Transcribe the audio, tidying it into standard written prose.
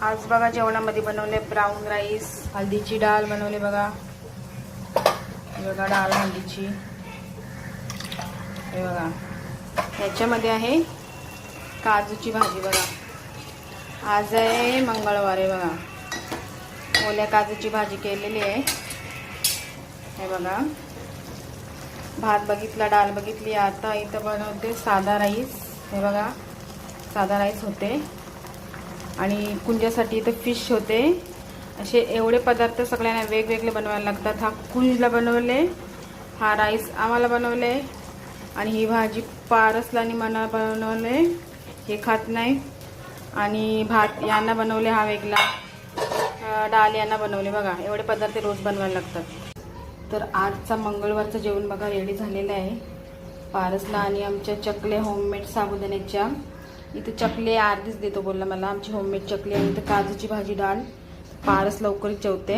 आज बघा जेवणामध्ये बनवले ब्राऊन राईस, हळदीची डाळ बनवली बघा. हे बघा डाळ हळदीची. हे बघा याच्यामध्ये आहे काजूची भाजी बघा. आज आहे मंगळवार आहे बघा. ओल्या काजूची भाजी केलेली आहे. हे बघा भात बघितला, डाळ बघितली. आता इथं बनवते साधा राईस. हे बघा साधा राईस होते आणि कुंजासाठी इथं फिश होते. असे एवढे पदार्थ सगळ्यांना वेगवेगळे बनवायला लागतात. हा कुंजला बनवले, हा राईस आम्हाला बनवले आणि ही भाजी पारसला आणि मना बनवले, हे खात नाही. आणि भात यांना बनवले, हा वेगळा. डाळ यांना बनवले. बघा एवढे पदार्थ रोज बनवायला लागतात. तर आजचा मंगळवारचं जेवण बघा रेडी झालेलं आहे. पारसला आणि आमच्या चकले होममेड साबुदाण्याच्या. इथं चकले अर्धीच देतो बोलला मला. आमची होममेड चकली आणि इथं काजूची भाजी डाळ. पारस लवकरच जेवते.